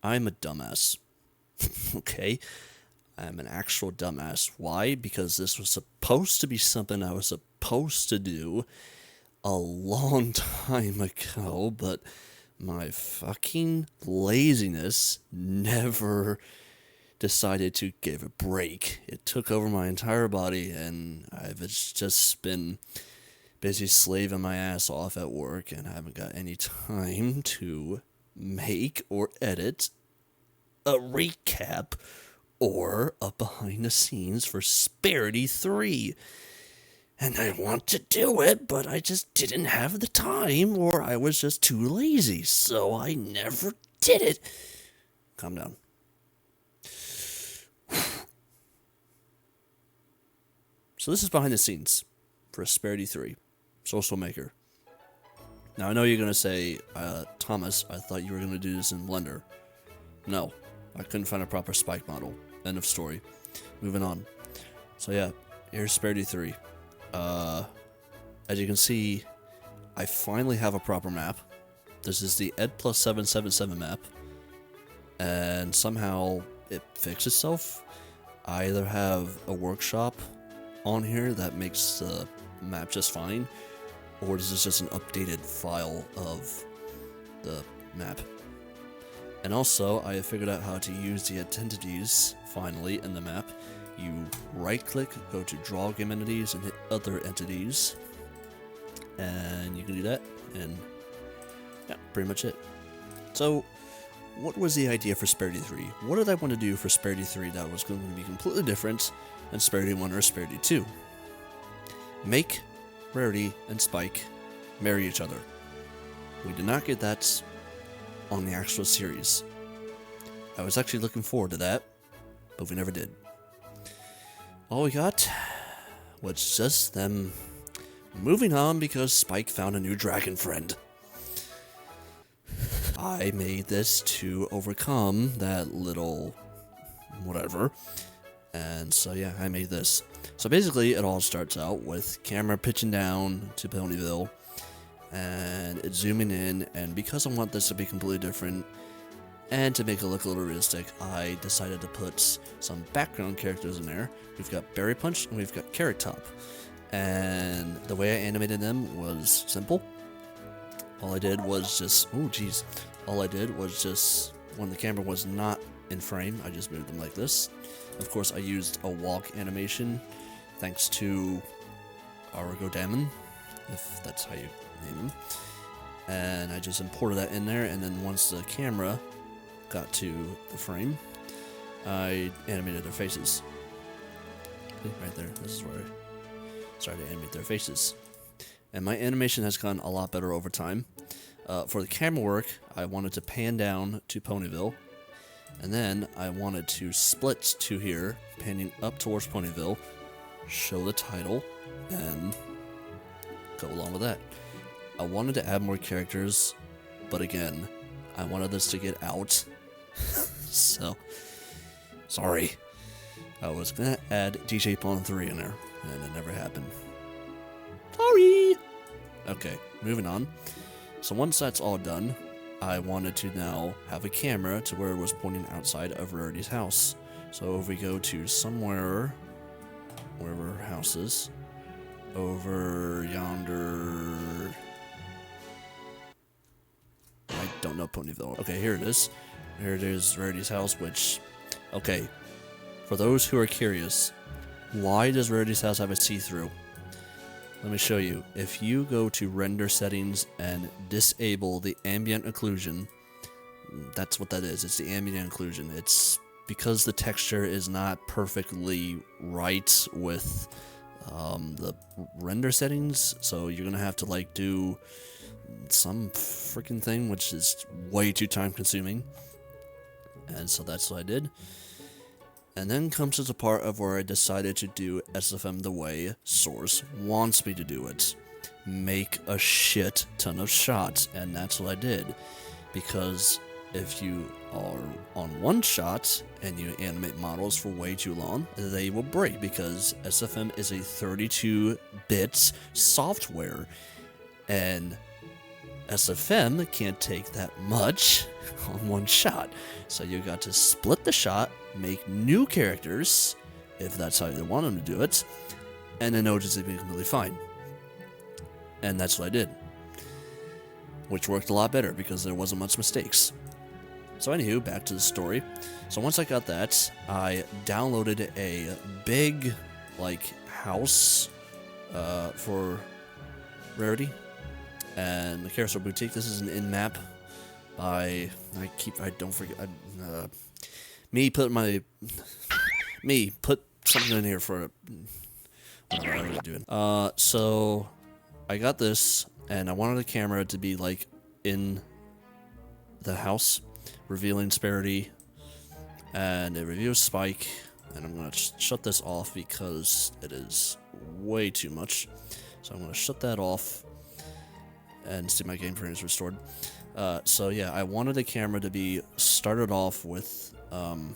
I'm a dumbass. Okay? I'm an actual dumbass. Why? Because this was supposed to be something I was supposed to do a long time ago, but my fucking laziness never decided to give a break. It took over my entire body, and I've just been busy slaving my ass off at work, and I haven't got any time to make or edit a recap or a behind the scenes for Sparity 3. And I want to do it, but I just didn't have the time, or I was just too lazy, so I never did it. Calm down. So this is behind the scenes for Sparity 3, Social Maker. Now I know you're going to say, Thomas, I thought you were going to do this in Blender. No, I couldn't find a proper Spike model. End of story. Moving on. So yeah, here's Sparity 3. As you can see, I finally have a proper map. This is the Ed plus 777 map. And somehow it fixed itself. I either have a workshop on here that makes the map just fine, or this is just an updated file of the map. And also, I have figured out how to use the entities, finally, in the map. You right-click, go to Draw Game Entities, and hit Other Entities. And you can do that, and yeah, pretty much it. So, what was the idea for Sparity 3? What did I want to do for Sparity 3 that was going to be completely different than Sparity 1 or Sparity 2? Make Rarity and Spike marry each other. We did not get that on the actual series. I was actually looking forward to that, but we never did. All we got was just them moving on because Spike found a new dragon friend. I made this to overcome that little whatever. And so yeah, I made this. So basically it all starts out with camera pitching down to Ponyville and it's zooming in, and because I want this to be completely different and to make it look a little realistic, I decided to put some background characters in there. We've got Berry Punch and we've got Carrot Top. And the way I animated them was simple. All I did was just, when the camera was not in frame, I just moved them like this. Of course, I used a walk animation, thanks to Argodamon, if that's how you name him. And I just imported that in there, and then once the camera got to the frame, I animated their faces. Right there, this is where I started to animate their faces. And my animation has gotten a lot better over time. For the camera work, I wanted to pan down to Ponyville, and then I wanted to split to here, panning up towards Ponyville, show the title, and go along with that. I wanted to add more characters, but again, I wanted this to get out, so, sorry. I was gonna add DJ Pawn 3 in there, and it never happened. Sorry! Okay, moving on. So once that's all done, I wanted to now have a camera to where it was pointing outside of Rarity's house. So if we go to somewhere, wherever her house is, over yonder, I don't know Ponyville. Okay, here it is. Here it is, Rarity's house, which, okay, for those who are curious, why does Rarity's house have a see-through? Let me show you. If you go to render settings and disable the ambient occlusion, that's what that is. It's the ambient occlusion. It's because the texture is not perfectly right with the render settings, so you're gonna have to like do some freaking thing, which is way too time consuming. And so that's what I did. And then comes to the part of where I decided to do SFM the way Source wants me to do it. Make a shit ton of shots, and that's what I did. Because if you are on one shot and you animate models for way too long, they will break, because SFM is a 32-bit software. And SFM can't take that much on one shot. So you got to split the shot, make new characters, if that's how you want them to do it, and then it'll just be completely fine. And that's what I did. Which worked a lot better because there wasn't much mistakes. So anywho, back to the story. So once I got that, I downloaded a big, like, house for Rarity. And the Carousel Boutique, this is an in-map by, put something in here for whatever I was doing. So I got this, and I wanted the camera to be, like, in the house, revealing Sparity, and it reveals Spike, and I'm going to shut this off because it is way too much. So I'm going to shut that off and see my game frame is restored. So yeah, I wanted the camera to be started off with, oh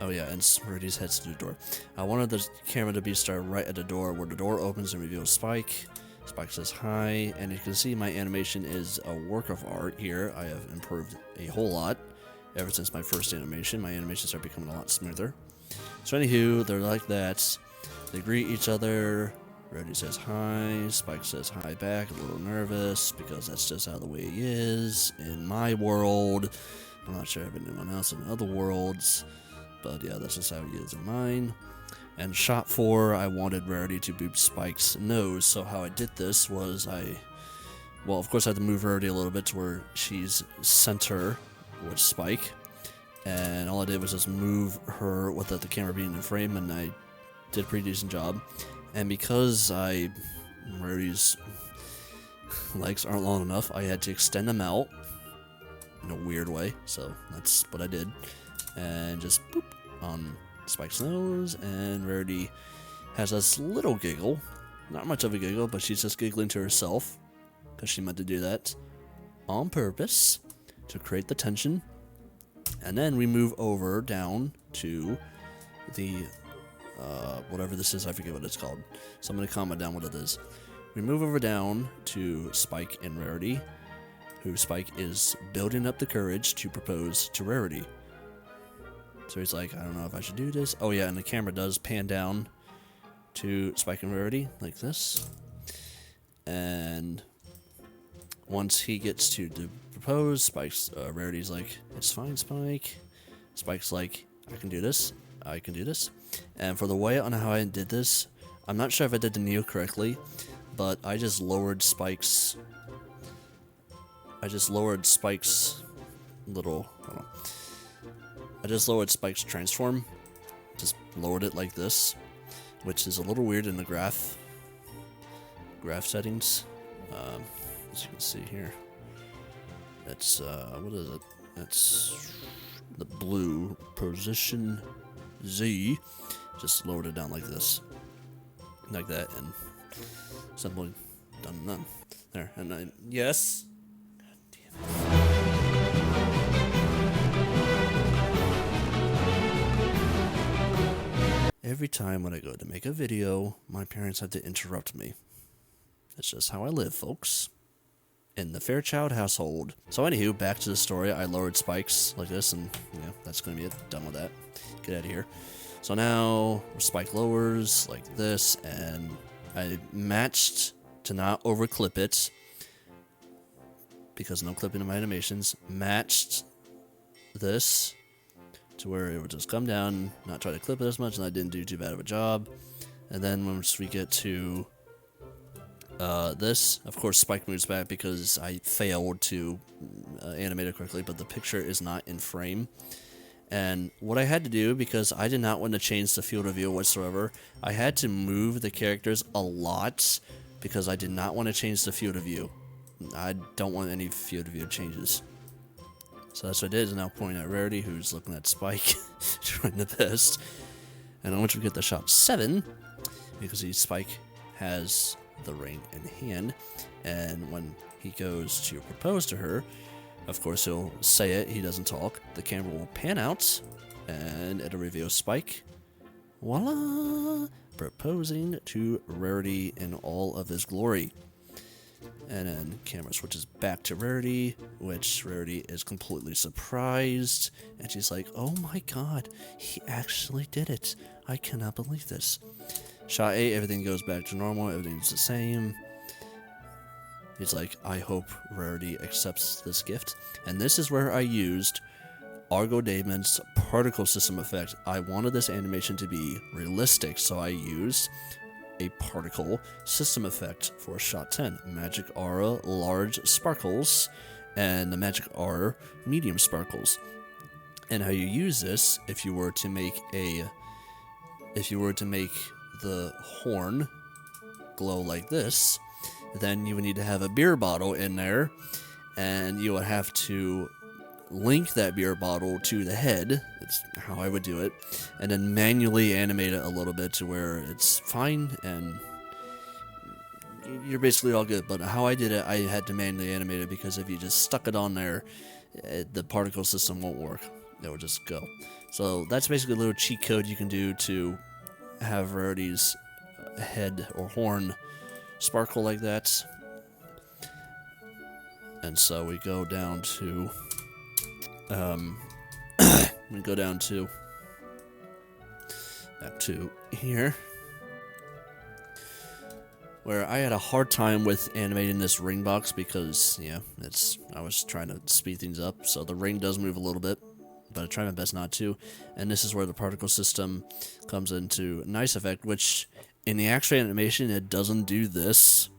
yeah, and Sparity's heads to the door. I wanted the camera to be started right at the door, where the door opens and reveals Spike. Spike says hi, and you can see my animation is a work of art here. I have improved a whole lot ever since my first animation. My animations are becoming a lot smoother. So anywho, they're like that. They greet each other. Rarity says hi, Spike says hi back, a little nervous, because that's just how the way he is in my world. I'm not sure if anyone else in other worlds, but yeah, that's just how he is in mine. And shot 4, I wanted Rarity to boop Spike's nose, so how I did this was well, of course I had to move Rarity a little bit to where she's center with Spike, and all I did was just move her without the camera being in frame, and I did a pretty decent job. And because Rarity's legs aren't long enough, I had to extend them out in a weird way, so that's what I did. And just boop on Spike's nose, and Rarity has this little giggle. Not much of a giggle, but she's just giggling to herself, because she meant to do that on purpose, to create the tension. And then we move over down to the whatever this is, I forget what it's called. Somebody comment down what it is. We move over down to Spike and Rarity, who Spike is building up the courage to propose to Rarity. So he's like, I don't know if I should do this. Oh yeah, and the camera does pan down to Spike and Rarity, like this. And once he gets to propose, Rarity's like, it's fine, Spike. Spike's like, I can do this. I can do this. And for the way on how I did this, I'm not sure if I did the Neo correctly, but I just lowered Spike's little, I just lowered Spike's transform, just lowered it like this, which is a little weird in the graph settings. As you can see here, it's what is it? It's the blue position Z. Just lowered it down like this, like that, and simply done and done. There, and yes. God damn it. Every time when I go to make a video, my parents have to interrupt me. That's just how I live, folks. In the Fairchild household. So anywho, back to the story. I lowered Spikes like this, and yeah, that's gonna be it. Done with that. Get out of here. So now Spike lowers like this, and I matched to not overclip it because no clipping in my animations. Matched this to where it would just come down, not try to clip it as much, and I didn't do too bad of a job. And then once we get to this, of course, Spike moves back because I failed to animate it correctly, but the picture is not in frame. And what I had to do, because I did not want to change the field of view whatsoever, I had to move the characters a lot because I did not want to change the field of view. I don't want any field of view changes. So that's what I did, is now pointing at Rarity, who's looking at Spike, trying the best. And once we get to shot 7, because Spike has the ring in hand, and when he goes to propose to her, of course he'll say it, he doesn't talk, the camera will pan out, and it'll reveal Spike, voila, proposing to Rarity in all of his glory. And then camera switches back to Rarity, which Rarity is completely surprised. And she's like, oh my god, he actually did it. I cannot believe this. Shot 8, everything goes back to normal, everything's the same. He's like, I hope Rarity accepts this gift. And this is where I used Argo Damon's particle system effect. I wanted this animation to be realistic, so I used a particle system effect for shot 10. Magic aura large sparkles and the magic aura medium sparkles. And how you use this, if you were to make the horn glow like this, then you would need to have a beer bottle in there, and you would have to link that beer bottle to the head. That's how I would do it, and then manually animate it a little bit to where it's fine and you're basically all good. But how I did it, I had to manually animate it because if you just stuck it on there, the particle system won't work. It will just go. So that's basically a little cheat code you can do to have Rarity's head or horn sparkle like that. And so we go down to back to here, where I had a hard time with animating this ring box because, yeah, I was trying to speed things up, so the ring does move a little bit, but I try my best not to. And this is where the particle system comes into nice effect, which in the actual animation it doesn't do this.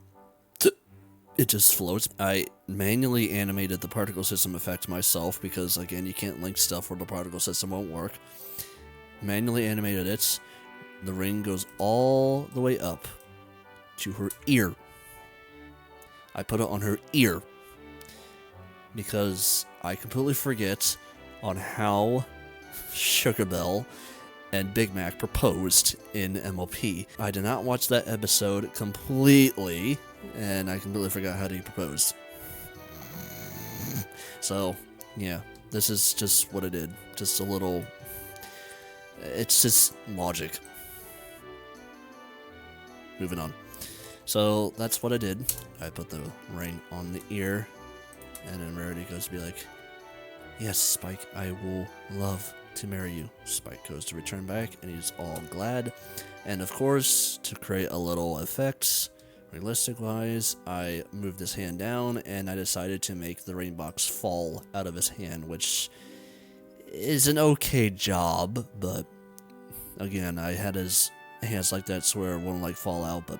It just floats. I manually animated the particle system effect myself because, again, you can't link stuff where the particle system won't work. Manually animated it. The ring goes all the way up to her ear. I put it on her ear because I completely forget on how Sugar Bell and Big Mac proposed in MLP. I did not watch that episode completely, and I completely forgot how he proposed. So, yeah, this is just what I did. Just a little... It's just logic. Moving on. So, that's what I did. I put the ring on the ear, and then Rarity goes to be like, yes, Spike, I will love to marry you. Spike goes to return back, and he's all glad. And of course, to create a little effect, realistic wise, I moved his hand down, and I decided to make the ring box fall out of his hand, which is an okay job, but again, I had his hands like that so where it won't like fall out, but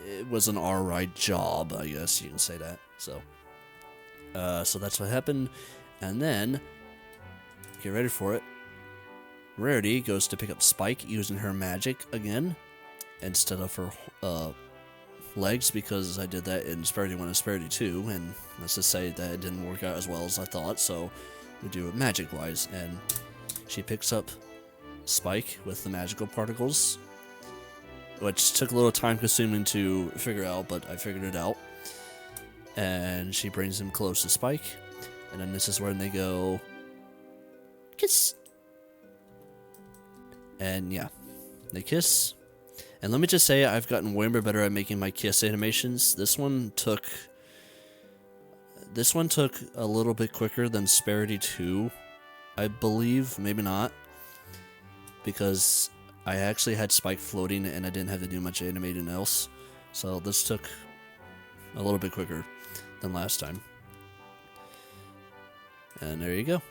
it was an alright job, I guess you can say that. So that's what happened. And then, get ready for it, Rarity goes to pick up Spike using her magic again, instead of her legs, because I did that in Sparity 1 and Sparity 2, and let's just say that it didn't work out as well as I thought, so we do it magic-wise, and she picks up Spike with the magical particles, which took a little time-consuming to figure out, but I figured it out, and she brings him close to Spike. And then this is when they go, kiss. And yeah, they kiss. And let me just say, I've gotten way more better at making my kiss animations. This one took a little bit quicker than Sparity 2, I believe, maybe not. Because I actually had Spike floating and I didn't have to do much animating else. So this took a little bit quicker than last time. And there you go.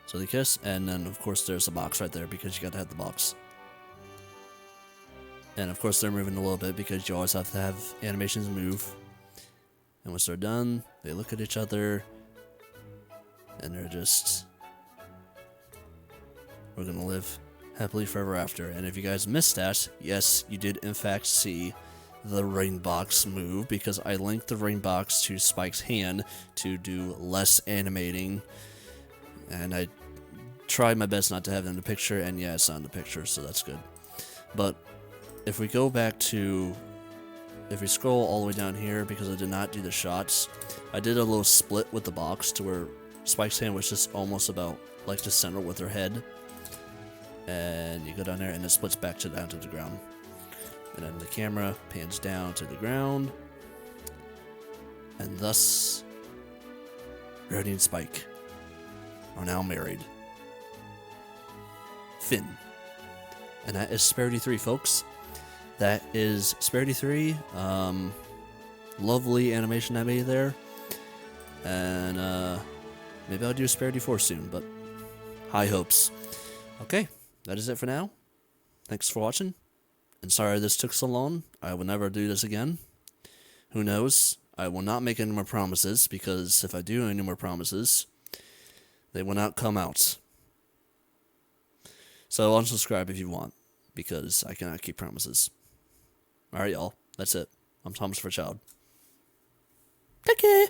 So they kiss, and then of course there's a box right there because you gotta have the box. And of course they're moving a little bit because you always have to have animations move. And once they're done, they look at each other, and they're just, we're gonna live happily forever after. And if you guys missed that, yes, you did in fact see the ring box move, because I linked the ring box to Spike's hand to do less animating, and I tried my best not to have it in the picture, and yeah, it's not in the picture, so that's good. But if we go back to, if we scroll all the way down here, because I did not do the shots, I did a little split with the box to where Spike's hand was just almost about like the center with her head, and you go down there and it splits back down to the ground. And then the camera pans down to the ground, And thus, Rarity and Spike are now married. Finn. And that is Sparity 3, folks. That is Sparity 3. Lovely animation I made there. And maybe I'll do a Sparity 4 soon, but high hopes. Okay, that is it for now. Thanks for watching. And sorry this took so long. I will never do this again. Who knows? I will not make any more promises, because if I do any more promises, they will not come out. So unsubscribe if you want, because I cannot keep promises. Alright, y'all. That's it. I'm Thomas for Child. Take care.